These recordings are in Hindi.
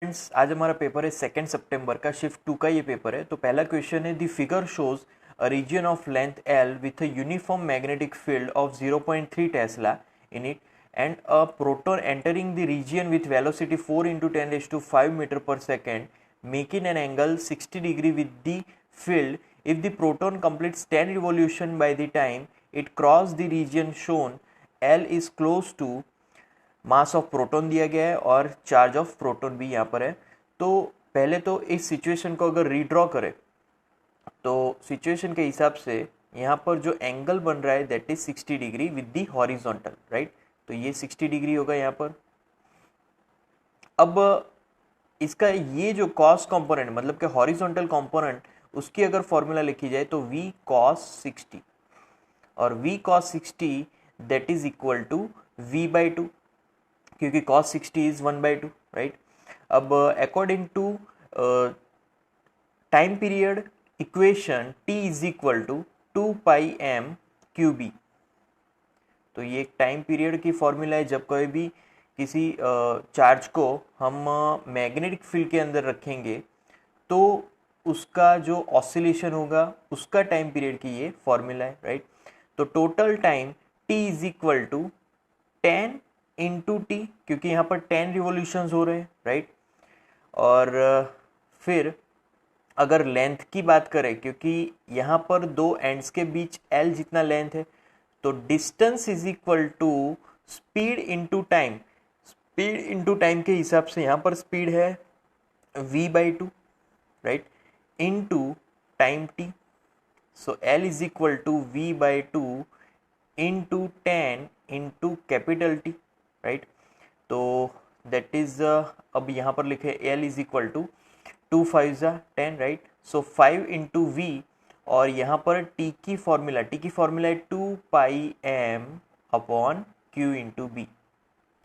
आज हमारा पेपर है 2 सितंबर का, शिफ्ट 2 का ये पेपर है। तो पहला क्वेश्चन है, the figure shows a region of length L with a uniform magnetic field of 0.3 tesla in it and a proton entering the region with velocity 4 into 10⁵ metre per second making an angle 60 degree with the field if the proton completes 10 revolution by the time it cross the region shown, L is close to mass of proton दिया गया है और चार्ज ऑफ प्रोटॉन भी यहाँ पर है। तो पहले तो इस सिचुएशन को अगर रीड्रॉ करें तो सिचुएशन के हिसाब से यहाँ पर जो एंगल बन रहा है that is 60 degree with the horizontal, right. तो ये 60 डिग्री होगा यहाँ पर। अब इसका ये जो कॉस कंपोनेंट मतलब कि हॉरिजॉन्टल कंपोनेंट, उसकी अगर फॉर्मूला लिखी जाए तो v cos 60 और v cos 60 that is equal to v/2, क्योंकि cos 60 इज 1/2, राइट। अब according to time period equation t is equal to 2πm QB। तो ये एक टाइम पीरियड की फॉर्मूला है। जब कोई भी किसी चार्ज को हम मैग्नेटिक फील्ड के अंदर रखेंगे तो उसका जो ऑसिलेशन होगा उसका टाइम पीरियड की ये फॉर्मूला है, राइट। तो total time t is equal to 10 into T, क्योंकि यहाँ पर 10 रिवोल्यूशंस हो रहे हैं, राइट। और फिर अगर लेंथ की बात करें, क्योंकि यहाँ पर दो एंड्स के बीच L जितना लेंथ है, तो distance is equal to speed into time. Speed into time के हिसाब से यहाँ पर स्पीड है v/2, right, into time t। So L is equal to v/2 into 10 into capital T, right. तो दैट इज अब यहाँ पर लिखे L is equal to 2 5 10, right. So 5 into v और यहाँ पर T की फॉर्मूला है 2πm upon Q into B,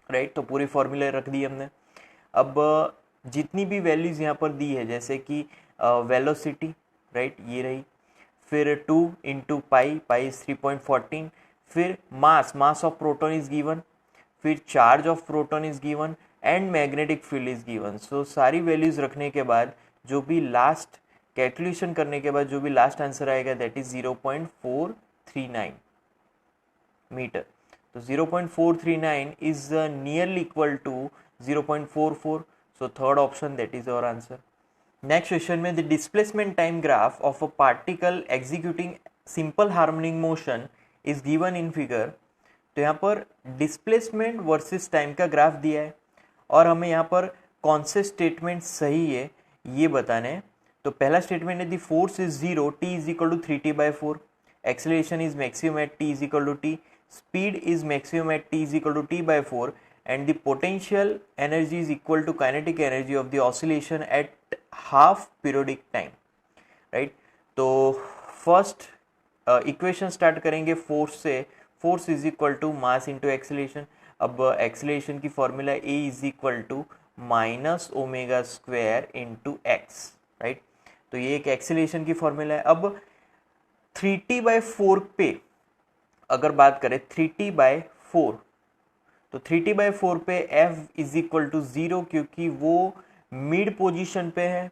right. तो पूरी फॉर्मूला रख दी हमने। अब जितनी भी वैल्यूज यहाँ पर दी है, जैसे कि वेलोसिटी, राइट, ये रही, फिर 2 इंटू पाई इज 3.14, फिर mass of proton is given, फिर charge of proton is given and magnetic field is given. So सारी वैल्यूज रखने के बाद जो भी लास्ट कैलकुलेशन करने के बाद जो भी लास्ट आंसर आएगा दैट इज 0.439 मीटर। तो 0.439 is nearly equal to 0.44. So third option, that is our answer. Next question में the displacement time graph of a particle executing simple harmonic motion is given in figure. तो यहाँ पर डिस्प्लेसमेंट वर्सेस टाइम का ग्राफ दिया है और हमें यहाँ पर कौन से स्टेटमेंट सही है ये बताना है। तो पहला स्टेटमेंट है the force is 0, t is equal to 3t/4, acceleration is maximum at t is equal to t, speed is maximum at t is equal to t/4 and the potential energy is equal to kinetic energy of the oscillation at half periodic time, right। तो फर्स्ट इक्वेशन स्टार्ट करेंगे फोर्स से। Force is equal to mass into acceleration. अब एक्सेलरेशन की formula a is equal to -ω² into x, right. तो ये एक एक्सेलरेशन की फॉर्मूला है। अब 3t/4 पे अगर बात करें 3t/4, तो 3t/4 पे f इज इक्वल टू 0, क्योंकि वो मिड पोजीशन पे है,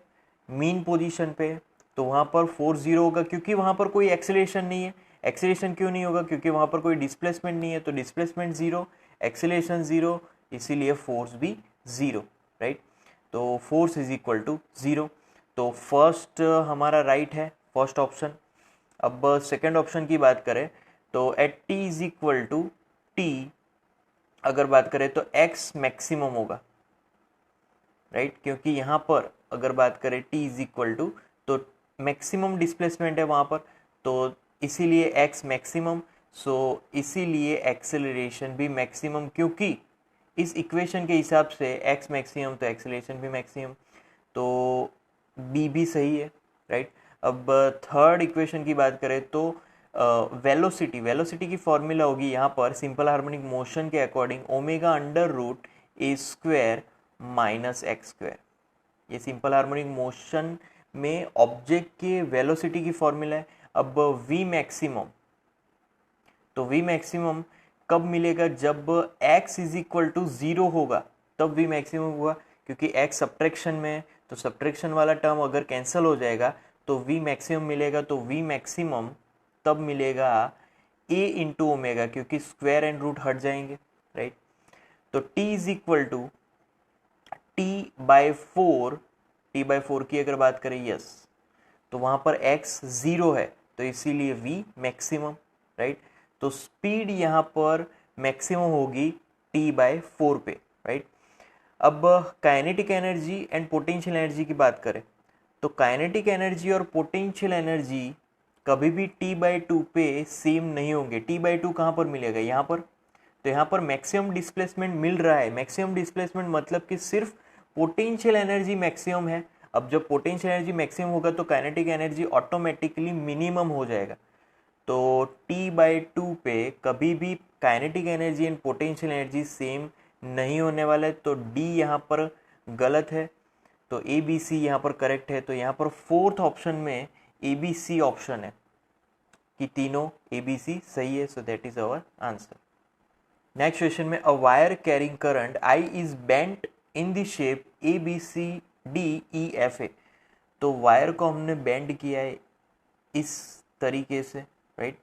मीन पोजीशन पे है, तो वहाँ पर फोर्स 0 होगा, क्योंकि वहाँ पर कोई एक्सेलरेशन नहीं है। एक्सेलरेशन क्यों नहीं होगा? क्योंकि वहाँ पर कोई डिस्प्लेसमेंट नहीं है, तो डिस्प्लेसमेंट 0, एक्सेलरेशन 0, इसीलिए फोर्स भी 0, राइट। तो फोर्स इज इक्वल टू 0। तो फर्स्ट हमारा राइट है, फर्स्ट ऑप्शन। अब सेकेंड ऑप्शन की बात करें तो at t is equal to t अगर बात करें तो x मैक्सिमम होगा, राइट, क्योंकि यहाँ पर अगर बात करें t इज इक्वल टू तो मैक्सिमम डिस्प्लेसमेंट है वहाँ पर, तो इसीलिए x मैक्सिमम। सो इसीलिए एक्सेलरेशन भी मैक्सिमम, क्योंकि इस इक्वेशन के हिसाब से x मैक्सिमम तो एक्सेलरेशन भी मैक्सिमम, तो b भी सही है, राइट। अब थर्ड इक्वेशन की बात करें तो वेलोसिटी की फॉर्मूला होगी यहाँ पर सिंपल हार्मोनिक मोशन के अकॉर्डिंग ω√a² माइनस x²। ये सिंपल हार्मोनिक मोशन में ऑब्जेक्ट के वेलोसिटी की फॉर्मूला है। अब v मैक्सिमम, तो v मैक्सिमम कब मिलेगा? जब x इज इक्वल टू 0 होगा तब v मैक्सिमम होगा, क्योंकि x सब्ट्रैक्शन में है, तो सब्ट्रैक्शन वाला टर्म अगर कैंसिल हो जाएगा तो v मैक्सिमम मिलेगा, तो v मैक्सिमम तब मिलेगा a इंटू ओमेगा, क्योंकि स्क्वायर एंड रूट हट जाएंगे, राइट। तो t is equal to t/4, t/4 की अगर बात करें यस, तो वहां पर x 0 है, तो इसीलिए v मैक्सिमम, राइट। तो स्पीड यहाँ पर मैक्सिमम होगी t/4 पे, राइट। अब kinetic energy and potential energy की बात करें, तो काइनेटिक एनर्जी और पोटेंशियल एनर्जी कभी भी t/2 पे सेम नहीं होंगे। t/2 कहाँ पर मिलेगा, यहाँ पर, तो यहाँ पर मैक्सिमम डिस्प्लेसमेंट मिल रहा है। मैक्सिमम डिस्प्लेसमेंट मतलब कि सिर्फ पोटेंशियल एनर्जी मैक्सिमम है। अब जब पोटेंशियल एनर्जी मैक्सिमम होगा तो काइनेटिक एनर्जी ऑटोमेटिकली मिनिमम हो जाएगा। तो t/2 पे कभी भी kinetic energy and potential energy same नहीं होने वाला है, तो d यहाँ पर गलत है, तो ABC यहाँ पर करेक्ट है। तो यहाँ पर फोर्थ ऑप्शन में ABC ऑप्शन है कि तीनों ABC सही है, so that is our answer. Next question में, a wire carrying current I is bent in the shape ABCDEFA। तो वायर को हमने बेंड किया है इस तरीके से, राइट।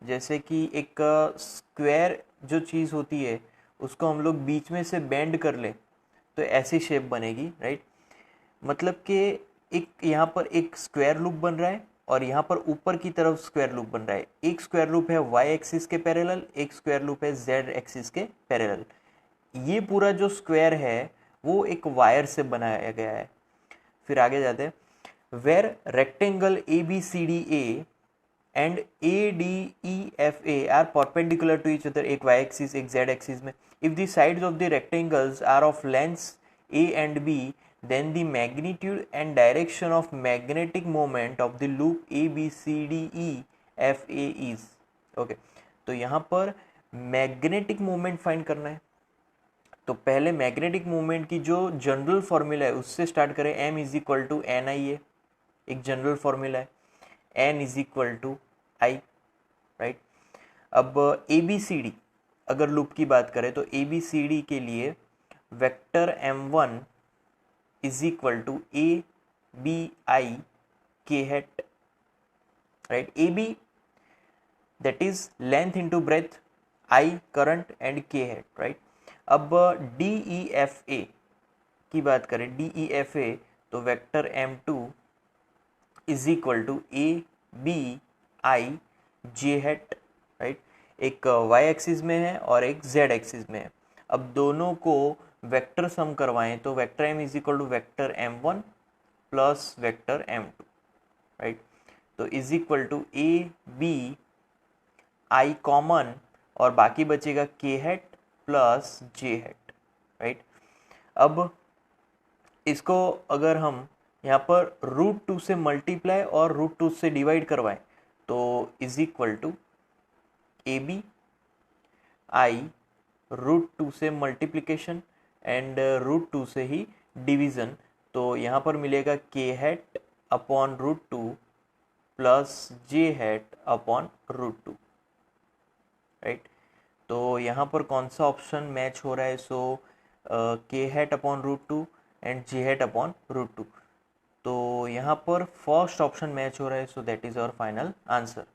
जैसे कि एक स्क्वायर जो चीज़ होती है उसको हम लोग बीच में से बेंड कर ले तो ऐसी शेप बनेगी, राइट। मतलब कि एक यहाँ पर एक स्क्वायर लूप बन रहा है और यहाँ पर ऊपर की तरफ स्क्वायर लूप बन रहा है। एक स्क्वायर लूप है y एक्सिस के पैरेलल, एक स्क्वायर लूप है z एक्सिस के पैरेलल। ये पूरा जो स्क्वायर है वो एक वायर से बनाया गया है। फिर आगे जाते हैं, where rectangle ABCDA and ADEFA are perpendicular to each other, एक y एक्सिस एक z एक्सिस में। If the sides of the rectangles are of lengths A and B, then the magnitude and direction of magnetic moment of the loop ABCDEFA is, okay। तो यहाँ पर मैग्नेटिक मोमेंट फाइंड करना है। तो पहले मैग्नेटिक मोमेंट की जो जनरल फॉर्मूला है उससे स्टार्ट करें। m is equal to N I है, एक जनरल फॉर्मूला है, n is equal to I, right. अब ABCD अगर लूप की बात करें तो ABCD के लिए vector m1 is equal to ABI K hat, right। AB that is length into breadth, I current and K hat, right। अब DEFA की बात करें, DEFA तो vector m2 is equal to ABI J hat, right. एक y एक्सिस में है और एक z एक्सिस में है। अब दोनों को वेक्टर सम करवाएं तो vector m is equal to vector m1 plus vector m2, right. तो is equal to ABI common और बाकी बचेगा K hat plus J hat, right. अब इसको अगर हम यहाँ पर √2 से मल्टीप्लाई और √2 से डिवाइड करवाएं तो इज इक्वल टू ABI √2 से मल्टीप्लिकेशन एंड √2 से ही डिवीज़न, तो यहाँ पर मिलेगा K hat upon √2 plus J hat upon √2, right. तो यहाँ पर कौन सा ऑप्शन मैच हो रहा है, सो K hat upon √2 and J hat upon √2, तो यहाँ पर फर्स्ट ऑप्शन मैच हो रहा है, so that is our final answer.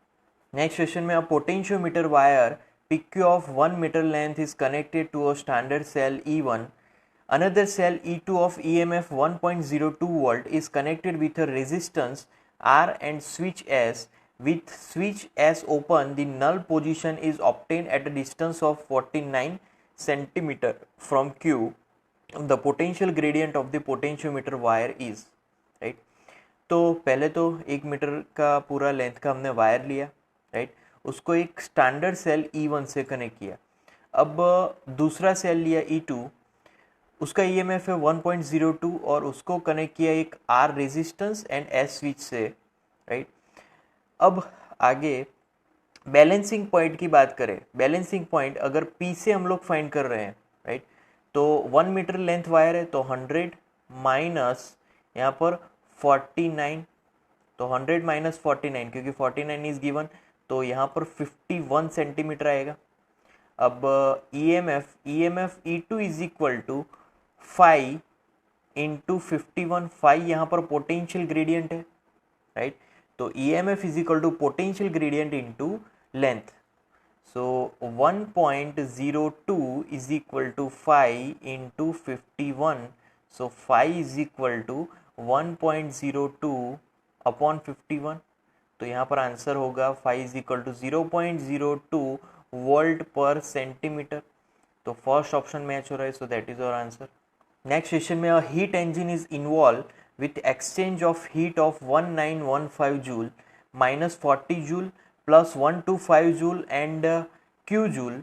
Next question में, a potentiometer wire PQ of 1 meter length is connected to a standard cell E1. Another cell E2 of EMF 1.02 volt is connected with a resistance R and switch S. With switch S open, the null position is obtained at a distance of 49 centimeter from Q. The potential gradient of the potentiometer wire is, right। तो पहले तो 1 मीटर का पूरा लेंथ का हमने वायर लिया, राइट। उसको एक स्टैंडर्ड सेल E1 से कनेक्ट किया। अब दूसरा सेल लिया E2, उसका EMF है 1.02 और उसको कनेक्ट किया एक R resistance and S switch से, राइट। अब आगे बैलेंसिंग पॉइंट की बात करें, बैलेंसिंग पॉइंट अगर P से हम लोग फाइंड कर रहे हैं, राइट, तो 1 मीटर लेंथ वायर है तो 100 माइनस यहाँ पर 49, तो 100 माइनस 49 क्योंकि 49 इज गिवन, तो यहाँ पर 51 सेंटीमीटर आएगा। अब EMF E2 is equal to 5 into 51, phi यहाँ पर पोटेंशियल ग्रेडियंट है, राइट। तो EMF is equal to potential gradient into length. So 1.02 is equal to phi into 51, so phi is equal to 1.02 upon 51। तो यहाँ पर आंसर होगा phi is equal to 0.02 volt per centimetre. तो फर्स्ट ऑप्शन मैच हो रहा है, so that is our answer. Next question में, a heat engine is involved with exchange of heat of 1915 joule minus 40 joule plus 125 joule and q joule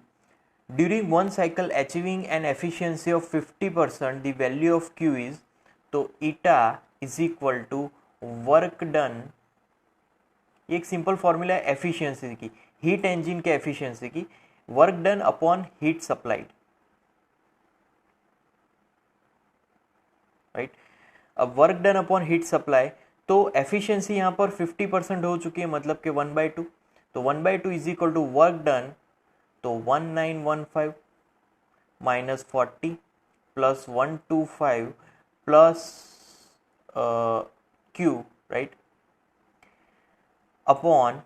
during one cycle, achieving an efficiency of 50%. The value of q is, तो eta is equal to work done। ये एक सिंपल फॉर्मूला है एफिशिएंसी की, हीट इंजन के एफिशिएंसी की, work done upon heat supplied, right. अब work done upon heat supply, तो एफिशिएंसी यहाँ पर 50% हो चुकी है, मतलब कि 1/2। तो 1/2 is equal to work done, तो 1915 minus 40 plus 125 plus Q, right, upon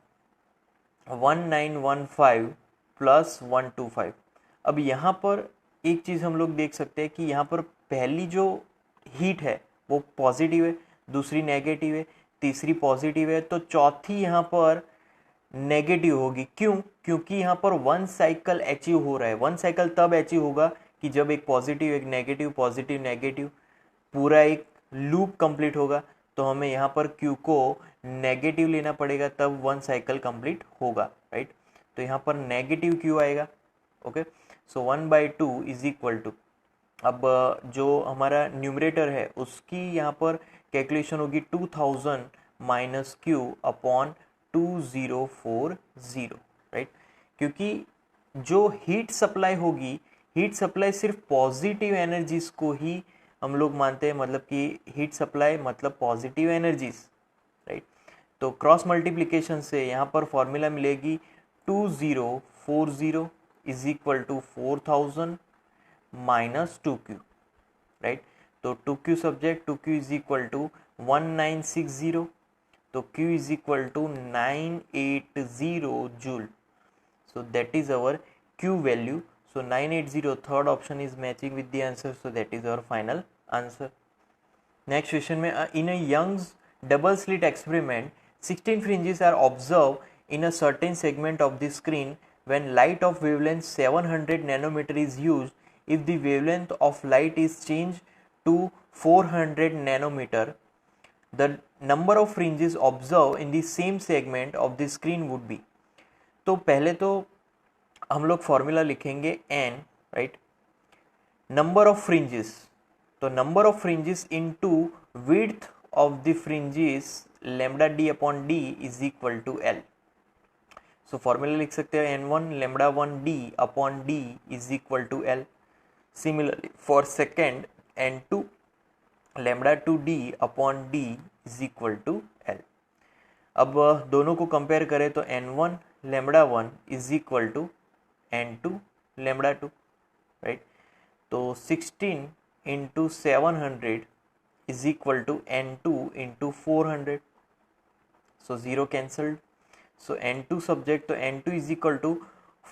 1915 plus 125। अब यहाँ पर एक चीज़ हम लोग देख सकते हैं कि यहाँ पर पहली जो हीट है वो पॉजिटिव है, दूसरी नेगेटिव है, तीसरी पॉजिटिव है, तो चौथी यहाँ पर नेगेटिव होगी। क्यों? क्योंकि यहाँ पर वन साइकिल अचीव हो रहा है। वन साइकिल तब अचीव होगा कि जब एक पॉजिटिव, एक नेगेटिव, पॉजिटिव, नेगेटिव, पूरा एक लूप कंप्लीट होगा। तो हमें यहाँ पर Q को नेगेटिव लेना पड़ेगा, तब वन साइकिल कंप्लीट होगा, राइट। तो यहाँ पर नेगेटिव Q आएगा, okay. So 1/2 is equal to, अब जो हमारा न्यूमरेटर है उसकी यहाँ पर कैलकुलेशन होगी 2000 माइनस Q अपॉन 2040, राइट। क्योंकि जो हीट सप्लाई होगी, हीट सप्लाई सिर्फ पॉजिटिव एनर्जीज को ही हम लोग मानते हैं, मतलब कि हीट सप्लाई मतलब पॉजिटिव एनर्जीज, राइट। तो क्रॉस मल्टीप्लिकेशन से यहाँ पर फॉर्मूला मिलेगी 2040 is equal to 4000 minus 2Q, right. तो 2Q subject, 2Q is equal to 1960, तो Q is equal to 980 joule. So that is our Q value. So 980, third option is matching with the answer. So that is our final answer. Next question में, in a Young's double slit experiment, 16 fringes are observed in a certain segment of the screen when light of wavelength 700 nanometer is used. If the wavelength of light is changed to 400 nanometer, the number of fringes observed in the same segment of the screen would be। तो पहले तो हम लोग फॉर्मूला लिखेंगे n, right, number of fringes, तो number of fringes into width of the fringes lambda d upon d is equal to l। So formula लिख सकते हैं n1 lambda 1 d upon d is equal to l। Similarly for second n2 lambda 2 d upon d is equal to l। अब दोनों को कंपेयर करें तो n1 lambda 1 is equal to n2 lambda 2, right. तो 16 into 700 is equal to n2 into 400, so 0 cancelled. So n2 subject, तो n2 is equal to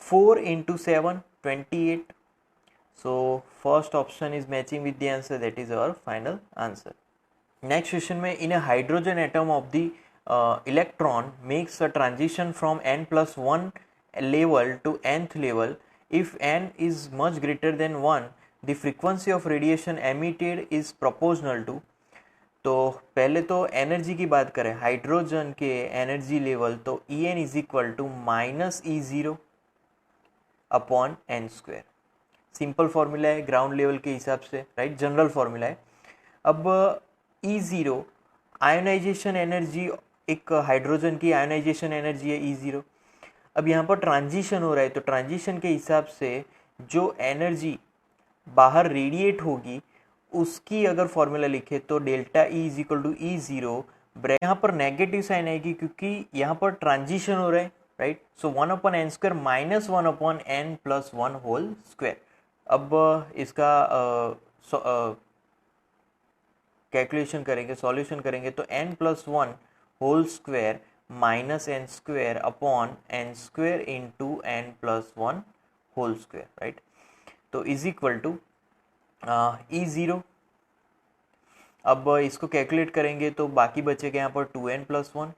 4 into 7 28। So first option is matching with the answer, that is our final answer. Next question में, in a hydrogen atom of the electron makes a transition from n plus 1 level to nth level. If n is much greater than 1, the frequency of radiation emitted is proportional to। तो पहले तो एनर्जी की बात करें, हाइड्रोजन के एनर्जी लेवल, तो En is equal to minus E0 upon n square. Simple formula है ग्राउंड लेवल के हिसाब से, राइट, जनरल फॉर्मूला है। अब E0 आयोनाइजेशन एनर्जी, एक हाइड्रोजन की आयोनाइजेशन एनर्जी है E0। अब यहाँ पर ट्रांजिशन हो रहा है, तो ट्रांजिशन के हिसाब से जो एनर्जी बाहर रेडिएट होगी उसकी अगर फॉर्मूला लिखे तो delta E is equal to E0। यहाँ पर नेगेटिव साइन आएगी क्योंकि यहाँ पर ट्रांजिशन हो रहा है, right. So 1 upon n square minus 1 upon n plus 1 whole square. अब इसका कैलकुलेशन करेंगे, सॉल्यूशन करेंगे तो n+1 whole square minus N square upon N square into n+1 whole square, right. तो इज इक्वल टू E0। अब इसको कैलकुलेट करेंगे तो बाकी बचेगा यहाँ पर 2n+1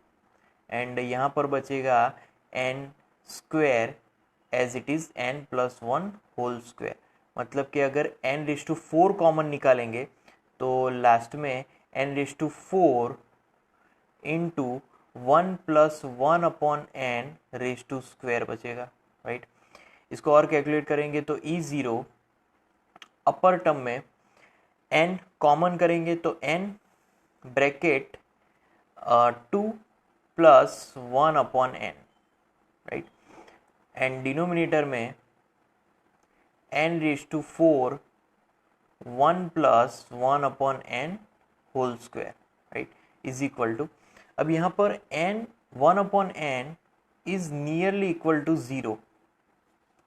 एंड यहाँ पर बचेगा n square as it is n+1 whole square. मतलब कि अगर n⁴ कॉमन निकालेंगे तो लास्ट में n⁴ इंटू 1+1 अपॉन n⁴ बचेगा, राइट। इसको और कैलकुलेट करेंगे तो E0 अपर टर्म में n कॉमन करेंगे तो n bracket 2+1 upon n, right. And denominator में n⁴ 1+1 upon n whole square, right, is equal to, अब यहाँ पर n 1 upon n is nearly equal to 0।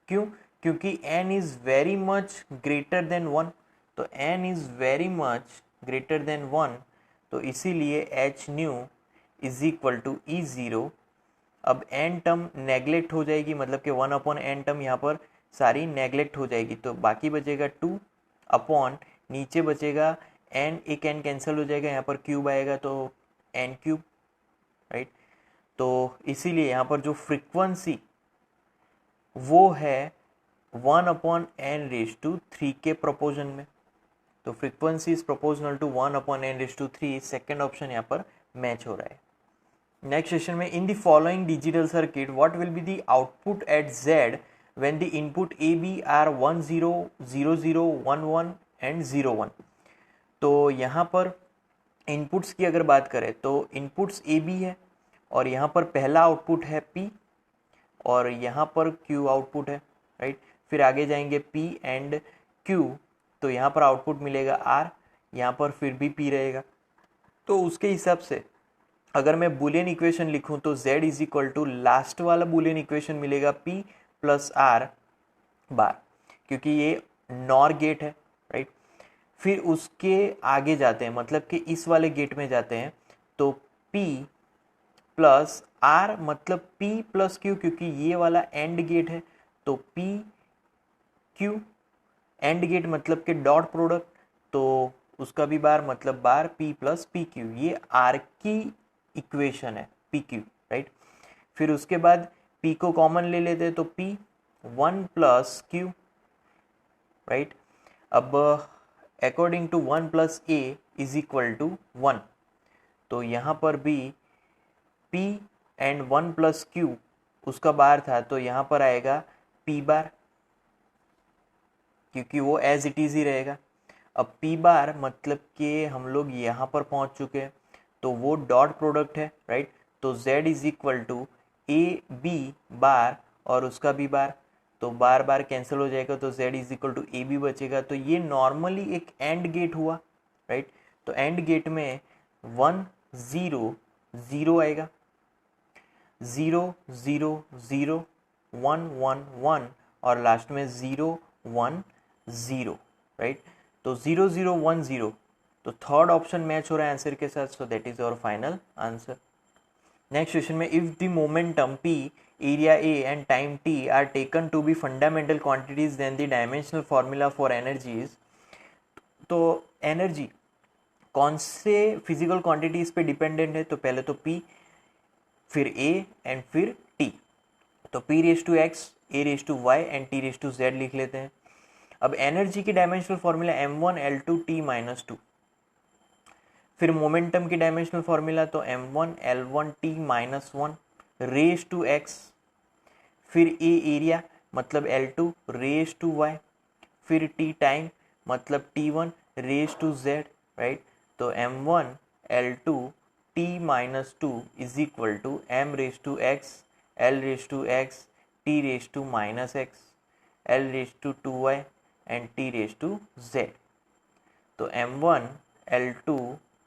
क्यों? क्योंकि n is very much greater than 1, तो n is very much greater than 1, तो इसीलिए h nu is equal to E0। अब n टर्म नेगलेक्ट हो जाएगी, मतलब कि 1 अपॉन n टर्म यहाँ पर सारी नेगलेक्ट हो जाएगी, तो बाकी बचेगा 2 अपॉन, नीचे बचेगा n, एक n कैंसिल हो जाएगा, यहाँ पर क्यूब आएगा तो n³, राइट। तो इसीलिए यहाँ पर जो फ्रीक्वेंसी वो है 1 अपॉन n⁵ के प्रोपोर्शन में, तो frequency is proportional to 1 upon n⁵, second option यहाँ पर मैच हो रहा है। नेक्स्ट क्वेश्चन में, in the following digital circuit what will be the output at Z when the input AB are 1 0 0 0 1 1 and 0 1। तो यहाँ पर इनपुट्स की अगर बात करें तो इनपुट्स AB है और यहाँ पर पहला आउटपुट है P और यहाँ पर Q आउटपुट है, राइट। फिर आगे जाएंगे P एंड Q, तो यहाँ पर आउटपुट मिलेगा R, यहाँ पर फिर भी P रहेगा। तो उसके हिसाब से अगर मैं बुलियन इक्वेशन लिखूं तो Z is equal to last वाला बुलियन इक्वेशन मिलेगा P प्लस R बार, क्योंकि ये नॉर गेट है, राइट। फिर उसके आगे जाते हैं, मतलब कि इस वाले गेट में जाते हैं, तो P प्लस R मतलब P प्लस Q, क्योंकि ये वाला एंड गेट है, तो P Q एंड गेट मतलब कि डॉट प्रोडक्ट, तो उसका भी बार मतलब बार P प्लस PQ, ये R की इक्वेशन है PQ, राइट। फिर उसके बाद P को कॉमन ले लेते हैं तो P 1 प्लस Q, राइट। अब according to 1 plus A is equal to 1, तो यहाँ पर भी P एंड 1 प्लस Q उसका बार था, तो यहाँ पर आएगा P बार, क्योंकि वो एज इट इज ही रहेगा। अब P बार मतलब कि हम लोग यहाँ पर पहुँच चुके हैं, तो वो डॉट प्रोडक्ट है, राइट। तो Z is equal to AB bar और उसका भी बार, तो बार बार कैंसिल हो जाएगा, तो Z is equal to AB बचेगा। तो ये नॉर्मली एक एंड गेट हुआ, राइट। तो एंड गेट में 1 0 0 आएगा, 0 0 0 1 1 1 और लास्ट में 0 1 0, राइट। तो 0 0 1 0, तो थर्ड ऑप्शन मैच हो रहा है आंसर के साथ, so that is your final answer. Next question में, if the momentum P, area A and time T are taken to be fundamental quantities then the dimensional formula for energies. तो एनर्जी कौन से फिजिकल क्वांटिटीज पे डिपेंडेंट है? तो पहले तो P, फिर A एंड फिर T, तो P⁴x, A⁴y एंड T⁴z लिख लेते हैं। अब एनर्जी की dimensional formula m1 L2 T-2, फिर मोमेंटम की डायमेंशनल फॉर्मूला तो m1 L1 T-1 raise to x, फिर A एरिया मतलब L2 रेज टू y, फिर T टाइम मतलब T1 raise to z, right. तो m1 L2 T-2 is equal to m raise to x L raise to x T raise to -x L raise to 2y and T raise to z। तो m1 L2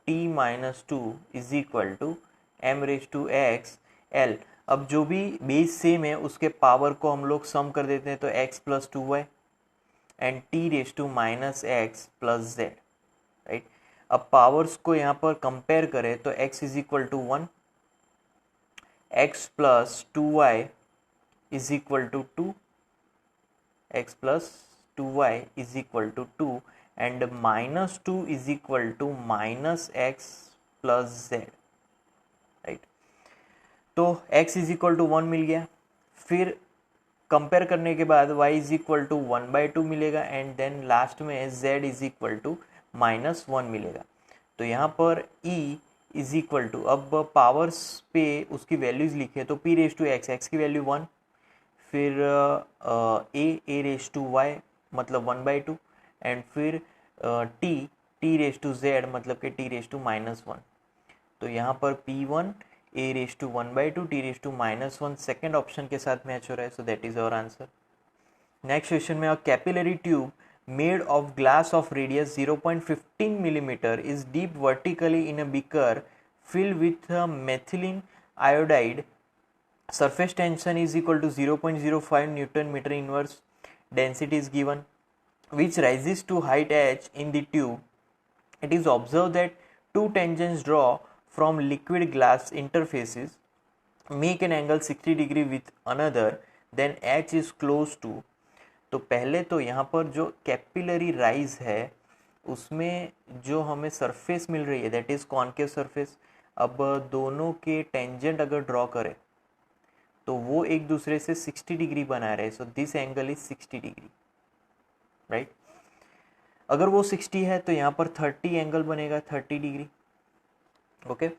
T-2 is equal to m raise to x L। अब जो भी बेस सेम है उसके पावर को हम लोग सम कर देते हैं, तो x plus 2y and T raise to -x plus z, right. अब पावर्स को यहाँ पर कंपेयर करें तो x is equal to 1, x plus 2y is equal to 2, x plus 2y is equal to 2 and minus 2 is equal to minus X plus Z, right. तो x इज इक्वल टू 1 मिल गया, फिर कंपेयर करने के बाद y इज इक्वल टू 1/2 मिलेगा एंड देन लास्ट में z इज इक्वल टू -1 मिलेगा। तो यहाँ पर e इज इक्वल टू, अब पावर्स पे उसकी वैल्यूज लिखे तो p रेज टू x की वैल्यू 1, फिर a रेज टू y मतलब 1/2 एंड फिर t रेज टू z मतलब कि t रेज टू -1। तो यहाँ पर p1 a raise to 1/2 t raise to -1 second option के साथ मैच हो रहा है, so that is our answer. Next question में, a capillary tube made of glass of radius 0.15 millimeter is deep vertically in a beaker filled with methylene iodide. Surface tension is equal to 0.05 Newton meter inverse. Density is given, which rises to height h in the tube. It is observed that two tangents draw from liquid glass interfaces make an angle 60 degree with another, then h is close to. तो पहले तो यहाँ पर जो कैपिलरी राइज है उसमें जो हमें सरफेस मिल रही है दैट इज कॉनकेव सरफेस। अब दोनों के टेंजेंट अगर ड्रॉ करें तो वो एक दूसरे से 60 डिग्री बना रहे, so this angle is 60 degree, right. अगर वो 60 है तो यहाँ पर 30 एंगल बनेगा 30 डिग्री, ओके।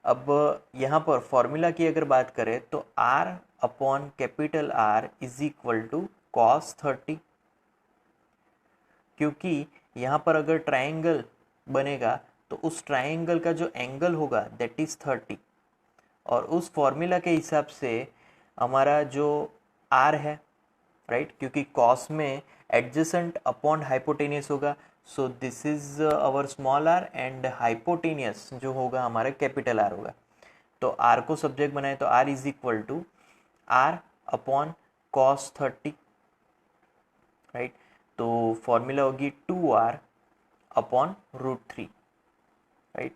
अब यहाँ पर फॉर्मूला की अगर बात करें तो r upon capital R is equal to cos 30, क्योंकि यहाँ पर अगर ट्राइंगल बनेगा तो उस ट्राइंगल का जो एंगल होगा दैट इज 30, और उस फॉर्मूला के हिसाब से हमारा जो r है, राइट, क्योंकि cos में एडजेसेंट अपॉन हाइपोटेनियस होगा, so this is our small r and hypotenuse जो होगा हमारा कैपिटल R होगा। तो r को सब्जेक्ट बनाए तो r is equal to r upon cos 30, right. तो फॉर्मूला होगी 2r upon √3, right,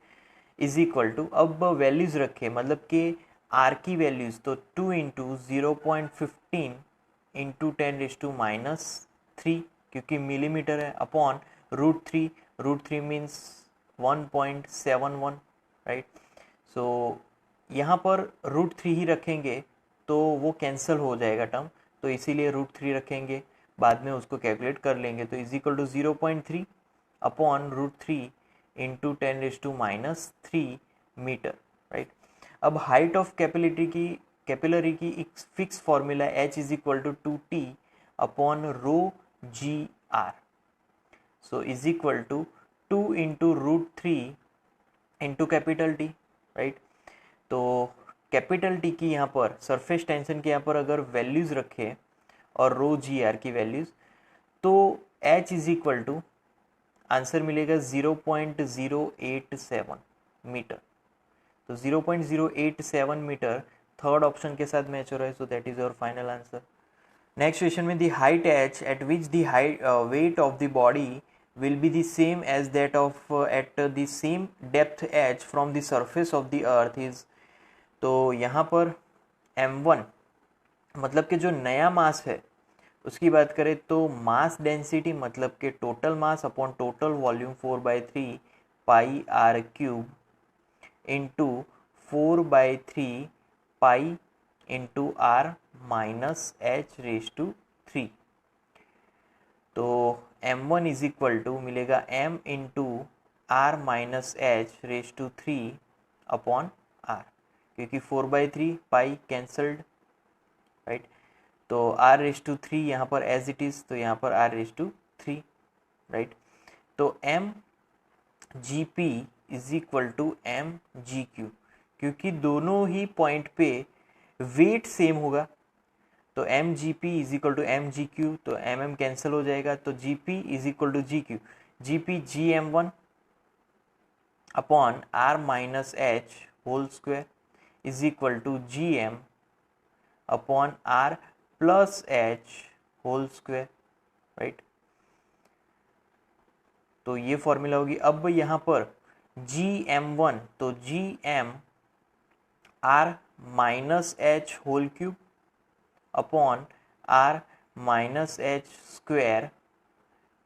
is equal to, अब वैल्यूज रखे मतलब कि r की वैल्यूज तो 2 इंटू 0.15 इंटू 10⁻³ क्योंकि मिलीमीटर है, अपॉन √3 मीन्स 1.71, राइट। सो यहाँ पर √3 ही रखेंगे तो वो कैंसिल हो जाएगा टर्म, तो इसीलिए √3 रखेंगे, बाद में उसको कैलकुलेट कर लेंगे। तो is equal to 0.3 upon √3 into 10⁻³ metre, right. अब हाइट ऑफ कैपिलरी की एक fix formula h is equal to 2t upon ρgr, so is equal to 2 into √3 into capital T, right. तो कैपिटल T की यहाँ पर सरफेस टेंशन की यहाँ पर अगर वैल्यूज रखे और ρgr की वैल्यूज तो h is equal to answer मिलेगा 0.087 मीटर। तो 0.087 मीटर थर्ड ऑप्शन के साथ मैच हो रहा है, so that is your final answer. Next question में, the height h at which the weight of the body will be the same as that of at the same depth h from the surface of the earth is, तो यहाँ पर m1 मतलब कि जो नया मास है उसकी बात करें तो मास डेंसिटी मतलब कि total mass upon total volume 4/3 pi r cube into 4/3 pi into r minus h raise to 3। तो m1 इज इक्वल टू मिलेगा m into r minus H raise to 3 upon r, क्योंकि 4/3 पाई कैंसल्ड, राइट। तो r रेज टू 3 यहाँ पर एज इट इज, तो यहाँ पर r रेज टू 3, राइट। तो m G P is equal to m G Q, क्योंकि दोनों ही पॉइंट पे वेट सेम होगा, तो M G P is equal to M G Q, तो एम एम कैंसिल हो जाएगा, तो G P is equal to G Q, G P G M one upon R minus H whole square is equal to G M upon R plus H whole square, right. तो ये फॉर्मूला होगी। अब यहाँ पर GM1, तो GM R minus H whole cube upon R minus H square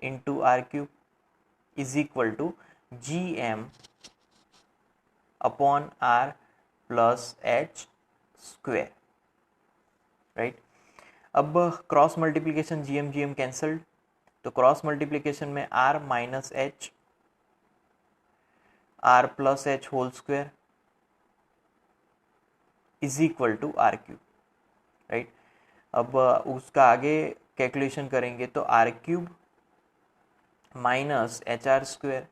into R cube is equal to GM upon R plus H square, right. अब क्रॉस मल्टीप्लीकेशन GM कैंसल्ड, तो क्रॉस मल्टीप्लीकेशन में R minus H R plus H whole square is equal to R cube, right. अब उसका आगे कैलकुलेशन करेंगे तो R cube minus H R square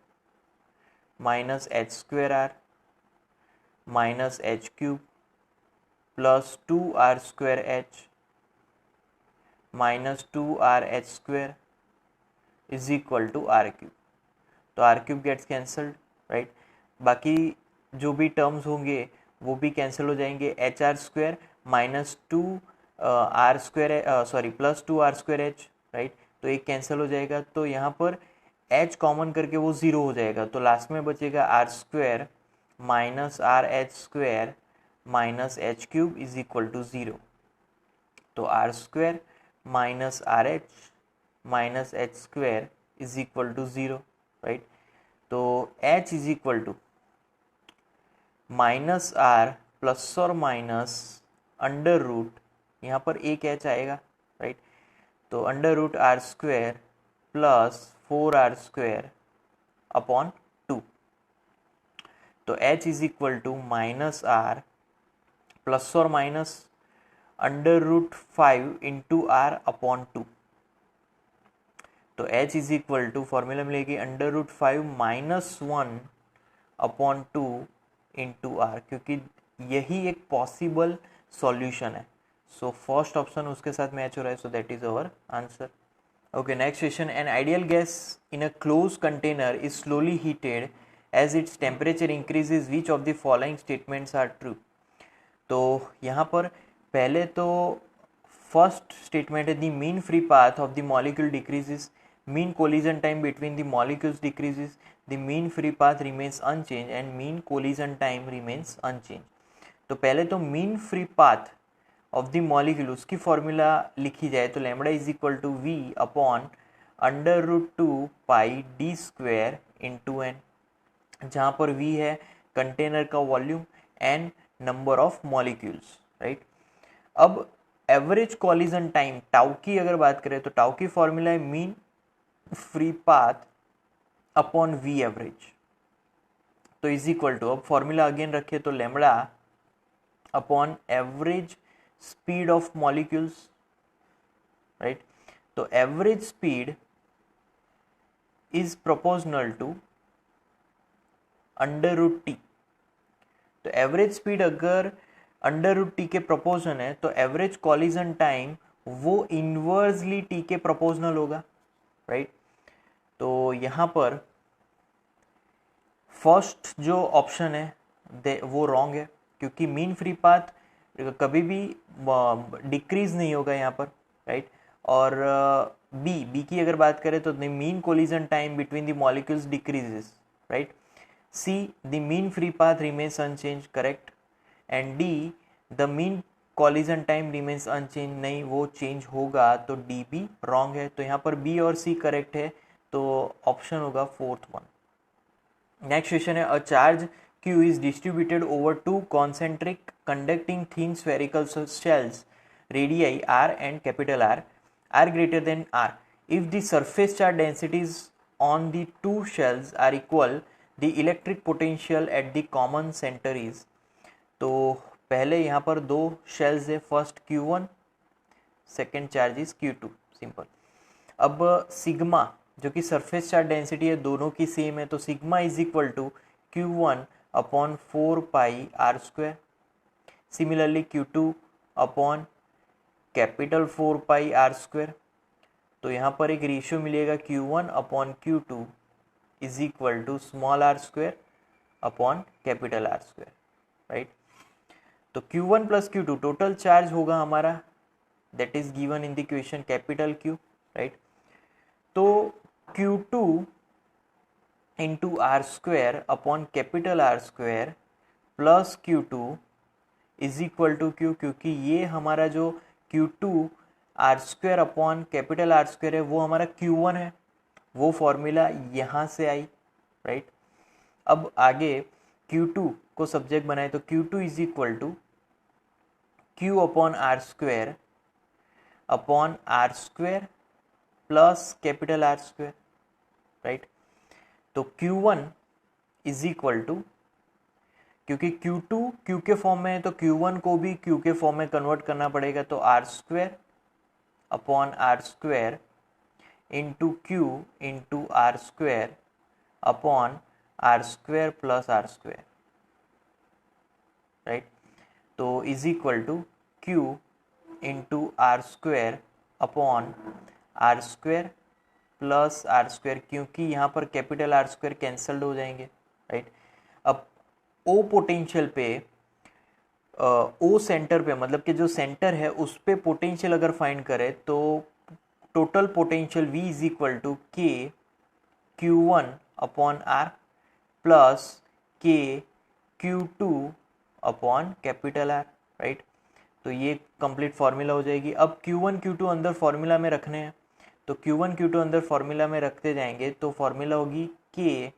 minus H square R minus H cube plus 2r square H minus 2r H square is equal to R cube. तो R cube gets cancelled, right. बाकी जो भी टर्म्स होंगे वो भी कैंसिल हो जाएंगे। H R square minus 2r square sorry plus 2r square H, right. तो एक कैंसिल हो जाएगा, तो यहाँ पर h कॉमन करके वो 0 हो जाएगा, तो लास्ट में बचेगा R square minus R H square minus H cube is equal to 0। तो R square minus R H minus H square is equal to 0, right. तो h is equal to minus R plus और माइनस अंडर रूट, यहाँ पर एक h आएगा, राइट। तो under root R square plus 4r square upon 2। तो h is equal to minus R plus और minus under root 5 into R upon 2। तो h is equal to formula मिलेगी under root 5 minus 1 upon 2 into R, क्योंकि यही एक पॉसिबल सॉल्यूशन है। सो फर्स्ट ऑप्शन उसके साथ मैच हो रहा है, so that is our answer. Okay, next question. An ideal gas in a closed container is slowly heated as its temperature increases. Which of the following statements are true? तो यहाँ पर पहले तो फर्स्ट स्टेटमेंट है the mean free path of the molecule decreases, mean collision time between the molecules decreases, the mean free path remains unchanged and mean collision time remains unchanged. तो पहले तो mean free path of the molecule उसकी फॉर्मूला लिखी जाए तो lambda is equal to V upon under root 2 pi D square into N, जहाँ पर वी है कंटेनर का volume, N number of molecules, right. अब एवरेज कॉलिजन टाइम टाउ की अगर बात करें तो टाउ की फॉर्मूला है mean free path upon V average, तो इज इक्वल टू, अब फॉर्मूला अगेन रखे तो lambda upon average speed of molecules, right। तो average speed is proportional to under root t। तो average speed अगर under root t के proportion है तो average collision time वो inversely t के proportional होगा, right। तो यहाँ पर फर्स्ट जो ऑप्शन है वो रॉन्ग है, क्योंकि मीन फ्री पाथ कभी भी डिक्रीज नहीं होगा यहाँ पर, राइट। और बी की अगर बात करें तो the mean collision time between the molecules decreases, right. C the mean free path remains unchanged, correct. And D the mean collision time remains unchanged, नहीं वो चेंज होगा, तो डी भी रॉन्ग है। तो यहाँ पर बी और सी करेक्ट है, तो ऑप्शन होगा फोर्थ वन। नेक्स्ट क्वेश्चन है a charge Q is distributed over two concentric conducting thin spherical shells, radii r and capital R are greater than r. If the surface charge densities on the two shells are equal, the electric potential at the common center is। तो पहले यहाँ पर दो shells है, first Q1, second charge is Q2, simple. अब सिग्मा जो कि सरफेस चार्ज डेंसिटी है दोनों की सेम है, तो sigma is equal to Q1 upon 4 pi R square. Similarly Q2 upon capital 4 pi R square. तो यहाँ पर एक रेशियो मिलेगा Q1 upon Q2 is equal to small R square upon capital R square, right. तो Q1 plus Q2 total charge होगा हमारा, that is given in the equation capital Q, right. तो Q2 into R square upon capital R square plus Q2 is equal to Q, क्योंकि ये हमारा जो Q2 R square upon capital R square है वो हमारा Q1 है, वो फॉर्मूला यहाँ से आई, राइट। अब आगे Q2 को सब्जेक्ट बनाए तो Q2 is equal to Q upon R square plus capital R square, right. तो Q1 इज इक्वल टू, क्योंकि Q2 Q के फॉर्म में है तो Q1 को भी Q के फॉर्म में कन्वर्ट करना पड़ेगा, तो R square upon R square into Q into R square upon R square plus R square, right. तो is equal to Q into R square upon R square plus R square, क्योंकि यहाँ पर कैपिटल आर स्क्वायर कैंसल्ड हो जाएंगे, राइट। अब ओ पोटेंशियल पे, ओ सेंटर पे, मतलब कि जो सेंटर है उस पे पोटेंशियल अगर फाइंड करें तो total potential V is equal to K Q1 upon R plus K Q2 upon capital R, right. तो ये कंप्लीट फॉर्मूला हो जाएगी। अब Q1 Q2 अंदर फॉर्मूला में रखने हैं, तो Q1 Q2 अंदर फॉर्मूला में रखते जाएंगे तो फॉर्मूला होगी K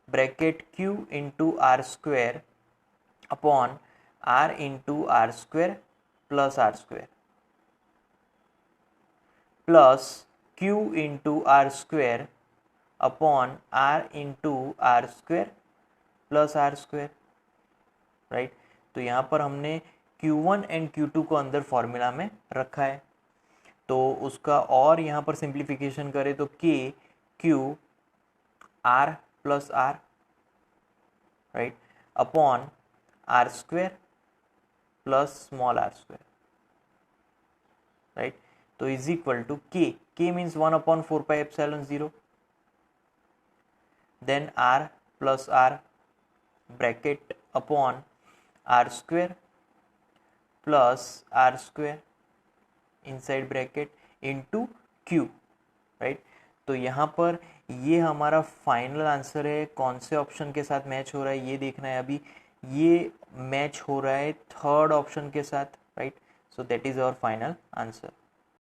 bracket Q into R square upon R into R square plus R square plus Q into R square upon R into R square plus R square, right. तो यहाँ पर हमने Q1 एंड Q2 को अंदर फॉर्मूला में रखा है, तो उसका और यहाँ पर सिंप्लीफिकेशन करें तो K Q R plus R, right, upon R square plus small R square, right. तो is equal to K means 1 upon 4 pi epsilon 0, then R plus R bracket upon R square plus R square inside bracket into Q, right. तो यहाँ पर ये हमारा फाइनल आंसर है। कौन से ऑप्शन के साथ मैच हो रहा है ये देखना है अभी। ये मैच हो रहा है थर्ड ऑप्शन के साथ, right. So that is our final answer.